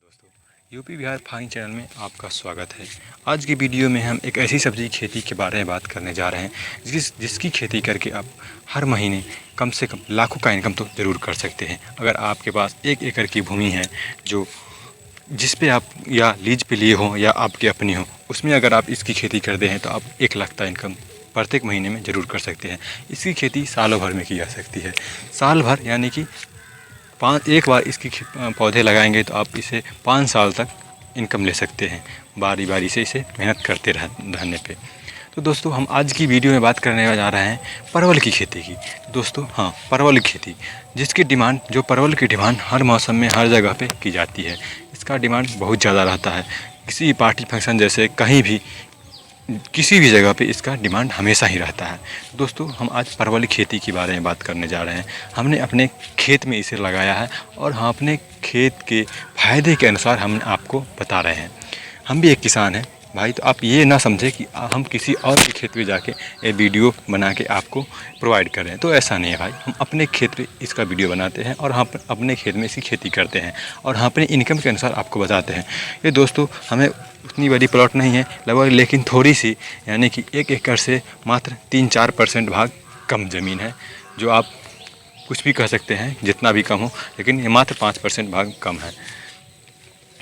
दोस्तों, UP Bihar farming channel में आपका स्वागत है। आज की वीडियो में हम एक ऐसी सब्जी की खेती के बारे में बात करने जा रहे हैं जिसकी खेती करके आप हर महीने कम से कम लाखों का इनकम तो ज़रूर कर सकते हैं। अगर आपके पास 1 एकड़ की भूमि है जिस पे आप या लीज पे लिए हो या आपकी अपनी हो, उसमें अगर आप इसकी खेती करते हैं तो आप 1 लाख का इनकम प्रत्येक महीने में ज़रूर कर सकते हैं। इसकी खेती सालों भर में की जा सकती है। साल भर यानी कि एक बार इसकी पौधे लगाएंगे तो आप इसे 5 साल तक इनकम ले सकते हैं, बारी बारी से इसे मेहनत करते रहने पे। तो दोस्तों, हम आज की वीडियो में बात करने जा रहे हैं परवल की खेती की। दोस्तों हाँ, परवल की खेती जो परवल की डिमांड हर मौसम में हर जगह पे की जाती है। इसका डिमांड बहुत ज़्यादा रहता है। किसी पार्टी फंक्शन जैसे कहीं भी किसी भी जगह पे इसका डिमांड हमेशा ही रहता है। दोस्तों, हम आज परवल की खेती के बारे में बात करने जा रहे हैं। हमने अपने खेत में इसे लगाया है और हम अपने खेत के फ़ायदे के अनुसार हम आपको बता रहे हैं। हम भी एक किसान हैं भाई, तो आप ये ना समझें कि हम किसी और के खेत में जाके ये वीडियो बना के आपको प्रोवाइड कर रहे हैं। तो ऐसा नहीं है भाई, हम अपने खेत में इसका वीडियो बनाते हैं और हम अपने खेत में इसकी खेती करते हैं और हम अपने इनकम के अनुसार आपको बताते हैं। ये दोस्तों, हमें उतनी बड़ी प्लॉट नहीं है लगभग, लेकिन थोड़ी सी यानी कि 1 एकड़ से मात्र 3-4% भाग कम ज़मीन है, जो आप कुछ भी कह सकते हैं, जितना भी कम हो, लेकिन ये मात्र 5% भाग कम है।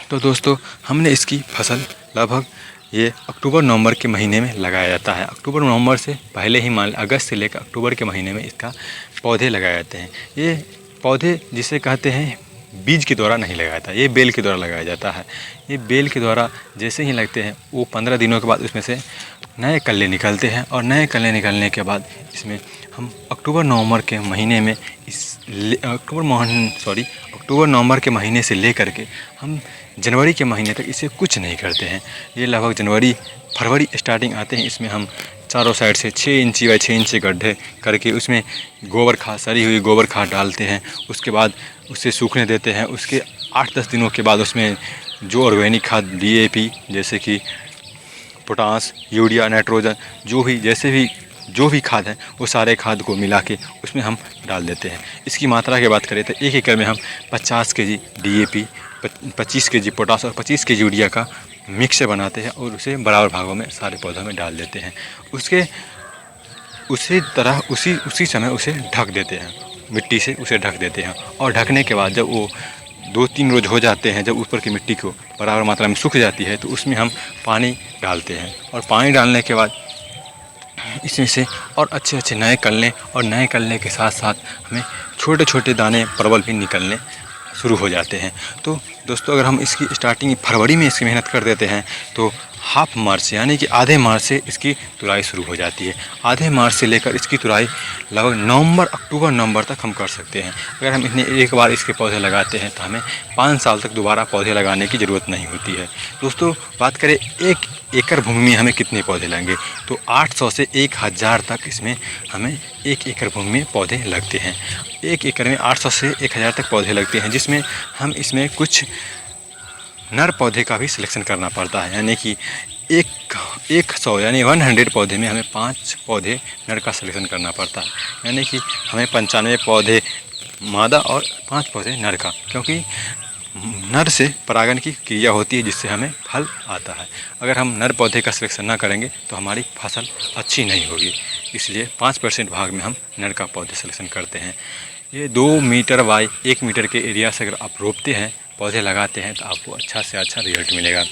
तो दोस्तों, हमने इसकी फसल लगभग ये अक्टूबर-नवंबर के महीने में लगाया जाता है। अक्टूबर-नवंबर से पहले ही मान अगस्त से लेकर अक्टूबर के महीने में इसका पौधे लगाए जाते हैं। ये पौधे जिसे कहते हैं बीज के द्वारा नहीं लगाया जाता, ये बेल के द्वारा लगाया जाता है। ये बेल के द्वारा जैसे ही लगते हैं, वो 15 दिनों के बाद उसमें से नए कल्ले निकलते हैं और नए कल्ले निकलने के बाद इसमें हम अक्टूबर-नवंबर के महीने में अक्टूबर-नवंबर के महीने से लेकर के हम जनवरी के महीने तक इसे कुछ नहीं करते हैं। ये लगभग जनवरी-फरवरी स्टार्टिंग आते हैं। इसमें हम चारों साइड से 6 इंची बाई 6 इंची गड्ढे करके उसमें सड़ी हुई गोबर खाद डालते हैं। उसके बाद उसे सूखने देते हैं। उसके 8-10 दिनों के बाद उसमें जो ऑर्गेनिक खाद DAP जैसे कि पोटास, यूरिया, नाइट्रोजन, जो भी खाद है, वो सारे खाद को मिला के उसमें हम डाल देते हैं। इसकी मात्रा की बात करें तो 1 एकड़ में हम 50 केजी DAP, 25 केजी पोटास और 25 केजी यूरिया का मिक्स बनाते हैं और उसे बराबर भागों में सारे पौधों में डाल देते हैं। उसी समय उसे ढक देते हैं, मिट्टी से उसे ढक देते हैं। और ढकने के बाद जब वो 2-3 रोज़ हो जाते हैं, जब ऊपर की मिट्टी को बराबर मात्रा में सूख जाती है, तो उसमें हम पानी डालते हैं। और पानी डालने के बाद इसमें से और अच्छे नए कलने के साथ साथ हमें छोटे छोटे दाने परवल भी निकलने शुरू हो जाते हैं। तो दोस्तों, अगर हम इसकी स्टार्टिंग फरवरी में इसकी मेहनत कर देते हैं तो हाफ मार्च यानी कि आधे मार्च से इसकी तुराई शुरू हो जाती है। आधे मार्च से लेकर इसकी तुराई लगभग अक्टूबर-नवंबर तक हम कर सकते हैं। अगर हम एक बार इसके पौधे लगाते हैं तो हमें 5 साल तक दोबारा पौधे लगाने की ज़रूरत नहीं होती है। दोस्तों, बात करें 1 एकड़ भूमि में हमें कितने पौधे लगेंगे, तो 800 से 1000 तक इसमें हमें 1 एकड़ भूमि में पौधे लगते हैं। 1 एकड़ में 800 से 1000 तक पौधे लगते हैं, जिसमें हम इसमें कुछ नर पौधे का भी सिलेक्शन करना पड़ता है। यानी कि 100 यानी 100 पौधे में हमें 5 पौधे नर का सिलेक्शन करना पड़ता है। यानी कि हमें 95 पौधे मादा और 5 पौधे नर का, क्योंकि नर से परागण की क्रिया होती है, जिससे हमें फल आता है। अगर हम नर पौधे का सिलेक्शन ना करेंगे तो हमारी फसल अच्छी नहीं होगी। इसलिए 5% भाग में हम नर का पौधे सिलेक्शन करते हैं। ये 2 मीटर बाई 1 मीटर के एरिया से अगर आप रोपते हैं, पौधे लगाते हैं, तो आपको अच्छा से अच्छा रिजल्ट मिलेगा।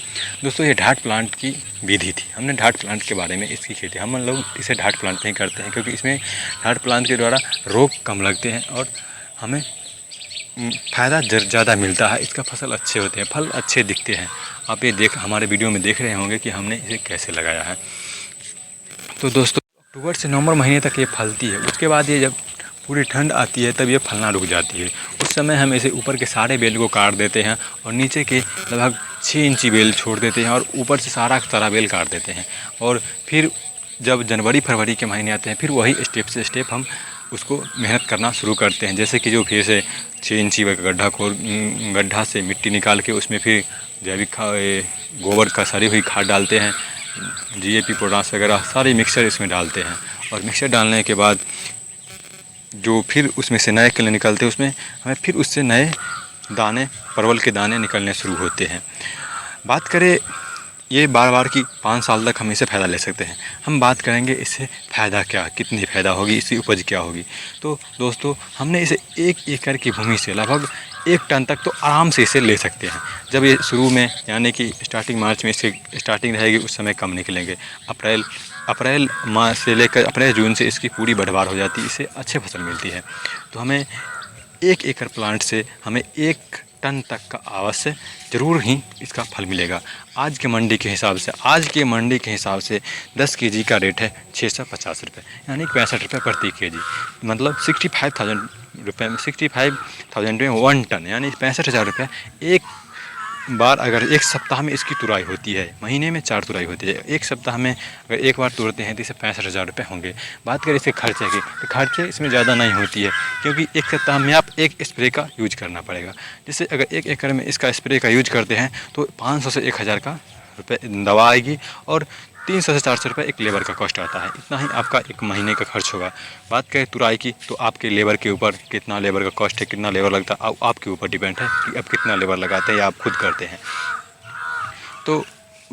दोस्तों, ये ढाट प्लांट की विधि थी। हमने ढाट प्लांट के बारे में इसकी खेती, हम लोग इसे ढाट प्लांट नहीं करते हैं, क्योंकि इसमें ढाट प्लांट के द्वारा रोग कम लगते हैं और हमें फ़ायदा ज़्यादा मिलता है। इसका फसल अच्छे होते हैं, फल अच्छे दिखते हैं। आप ये हमारे वीडियो में देख रहे होंगे कि हमने इसे कैसे लगाया है। तो दोस्तों, अक्टूबर से नवंबर महीने तक ये फलती है। उसके बाद ये जब पूरी ठंड आती है तब ये फलना रुक जाती है। उस समय हम इसे ऊपर के सारे बेल को काट देते हैं और नीचे के लगभग 6 इंची बेल छोड़ देते हैं और ऊपर से सारा बेल काट देते हैं। और फिर जब जनवरी-फरवरी के महीने आते हैं, फिर वही स्टेप से स्टेप हम उसको मेहनत करना शुरू करते हैं। जैसे कि जो फिर से 6 इंची गड्ढा से मिट्टी निकाल के उसमें फिर जैविक गोबर का सड़ी हुई खाद डालते हैं, DAP, पोटास वगैरह सारे मिक्सचर इसमें डालते हैं। और मिक्सचर डालने के बाद जो फिर उसमें से नए कलर निकलते हैं, उसमें हमें फिर उससे नए दाने, परवल के दाने निकलने शुरू होते हैं। बात करें ये बार की 5 साल तक हम इसे फ़ायदा ले सकते हैं। हम बात करेंगे इससे फ़ायदा क्या, कितनी फ़ायदा होगी, इसकी उपज क्या होगी। तो दोस्तों हमने इसे 1 एकड़ की भूमि से लगभग 1 टन तक तो आराम से इसे ले सकते हैं। जब ये शुरू में यानी कि स्टार्टिंग मार्च में इसकी स्टार्टिंग रहेगी, उस समय कम निकलेंगे। अप्रैल अप्रैल माह से लेकर अप्रैल जून से इसकी पूरी बढ़वार हो जाती है, इससे अच्छी फसल मिलती है। तो हमें 1 एकड़ प्लांट से हमें 1 टन तक का अवश्य ज़रूर ही इसका फल मिलेगा। आज के मंडी के हिसाब से 10 केजी का रेट है 650 रुपये, यानी 65 रुपये प्रति केजी। मतलब 65,000 रुपये में 65,000 में 1 टन, यानी 65,000 रुपये एक बार। अगर एक सप्ताह में इसकी तुराई होती है, महीने में 4 तुराई होती है, एक सप्ताह में अगर एक बार तोड़ते हैं तो इसे 65,000 रुपये होंगे। बात करें इसके खर्चे की, तो खर्चे इसमें ज़्यादा नहीं होती है, क्योंकि एक सप्ताह में आप 1 स्प्रे का यूज करना पड़ेगा। जैसे अगर 1 एकड़ में इसका स्प्रे का यूज करते हैं तो 500 से 1,000 का रुपये दवा आएगी, और 300 से 400 रुपये एक लेबर का कॉस्ट आता है। इतना ही आपका एक महीने का खर्च होगा। बात करें तुराई की, तो आपके लेबर के ऊपर कितना लेबर का कॉस्ट है, कितना लेबर लगता है, आपके ऊपर डिपेंड है कि आप कितना लेबर लगाते हैं या आप खुद करते हैं। तो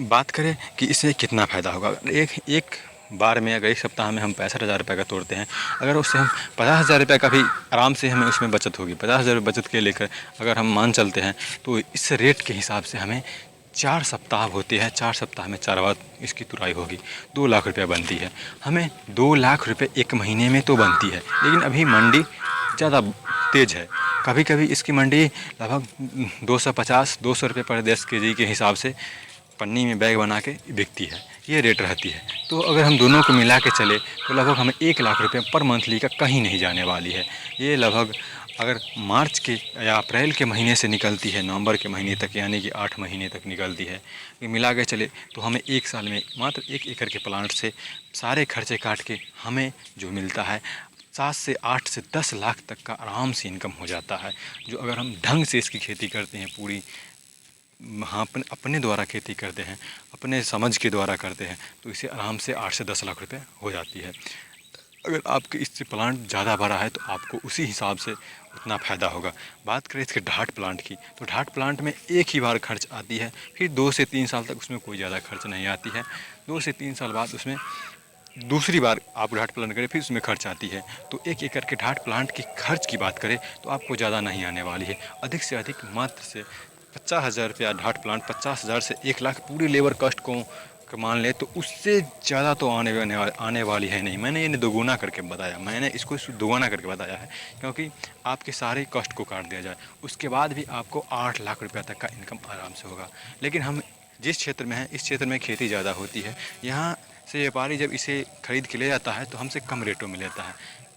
बात करें कि इससे कितना फ़ायदा होगा। एक बार में अगर एक सप्ताह में हम 65,000 रुपये का तोड़ते हैं, अगर उससे हम 50,000 रुपये का भी आराम से हमें उसमें बचत होगी। 50,000 बचत के लेकर अगर हम मान चलते हैं, तो इस रेट के हिसाब से हमें 4 सप्ताह होते हैं, 4 सप्ताह में 4 बार इसकी तुराई होगी, 2 लाख रुपये बनती है। हमें 2 लाख रुपये एक महीने में तो बनती है, लेकिन अभी मंडी ज़्यादा तेज़ है। कभी कभी इसकी मंडी लगभग 250-200 रुपये पर 10 केजी के हिसाब से पन्नी में बैग बना के बिकती है, ये रेट रहती है। तो अगर हम दोनों को मिला के चले तो लगभग हमें 1 लाख रुपये पर मंथली का कहीं नहीं जाने वाली है। ये लगभग अगर मार्च के या अप्रैल के महीने से निकलती है नवंबर के महीने तक, यानी कि 8 महीने तक निकलती है, ये मिला के चले तो हमें 1 साल में मात्र 1 एकड़ के प्लांट से सारे खर्चे काट के हमें जो मिलता है 7 से 8 से 10 लाख तक का आराम से इनकम हो जाता है। जो अगर हम ढंग से इसकी खेती करते हैं, पूरी हाँ अपने द्वारा खेती करते हैं, अपने समझ के द्वारा करते हैं, तो इसे आराम से 8 से 10 लाख रुपए हो जाती है। अगर आपके इससे प्लांट ज़्यादा बड़ा है तो आपको उसी हिसाब से उतना फ़ायदा होगा। बात करें इसके ढाट प्लांट की, तो ढाट प्लांट में एक ही बार खर्च आती है, फिर 2 से 3 साल तक उसमें कोई ज़्यादा खर्च नहीं आती है। 2 से 3 साल बाद उसमें दूसरी बार आप ढाट प्लांट करें, फिर उसमें खर्च आती है। तो 1 एकड़ के ढाट प्लांट की खर्च की बात करें तो आपको ज़्यादा नहीं आने वाली है। अधिक से अधिक मात्र से 50,000 रुपया ढाट प्लांट, 50,000 से 1 लाख पूरी लेबर कॉस्ट को मान ले, तो उससे ज़्यादा तो आने वाली है नहीं। मैंने ये दोगुना करके बताया, मैंने इसको दोगुना करके बताया है, क्योंकि आपके सारे कॉस्ट को काट दिया जाए उसके बाद भी आपको 8 लाख रुपया तक का इनकम आराम से होगा। लेकिन हम जिस क्षेत्र में हैं, इस क्षेत्र में खेती ज़्यादा होती है। यहाँ से व्यापारी जब इसे खरीद के ले जाता है तो हमसे कम रेटों में लेता है।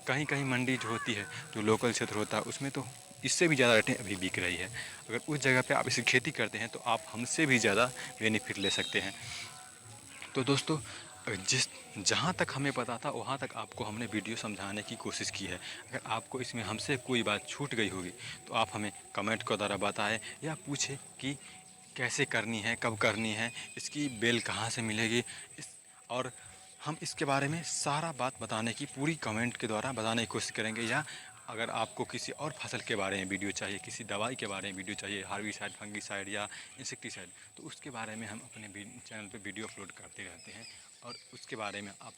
कहीं कहीं मंडी जो होती है, जो लोकल क्षेत्र होता है, उसमें तो इससे भी ज़्यादा रेटें अभी बिक रही है। अगर उस जगह पे आप इसे खेती करते हैं तो आप हमसे भी ज़्यादा बेनिफिट ले सकते हैं। तो दोस्तों जिस जहाँ तक हमें पता था वहाँ तक आपको हमने वीडियो समझाने की कोशिश की है। अगर आपको इसमें हमसे कोई बात छूट गई होगी तो आप हमें कमेंट के द्वारा बताएं, या पूछें कि कैसे करनी है, कब करनी है, इसकी बेल कहाँ से मिलेगी, और हम इसके बारे में सारा बात बताने की पूरी कमेंट के द्वारा बताने की कोशिश करेंगे। या अगर आपको किसी और फसल के बारे में वीडियो चाहिए, किसी दवाई के बारे में वीडियो चाहिए, हार्बिसाइड, फंगिसाइड या इंसेक्टिसाइड, तो उसके बारे में हम अपने चैनल पे वीडियो अपलोड करते रहते हैं। और उसके बारे में आप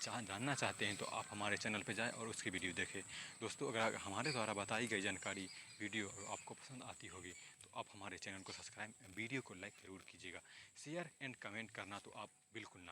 जानना चाहते हैं तो आप हमारे चैनल पे जाएं और उसकी वीडियो देखें। दोस्तों अगर हमारे द्वारा बताई गई जानकारी वीडियो आपको पसंद आती होगी तो आप हमारे चैनल को सब्सक्राइब, वीडियो को लाइक ज़रूर कीजिएगा। शेयर एंड कमेंट करना तो आप बिल्कुल ना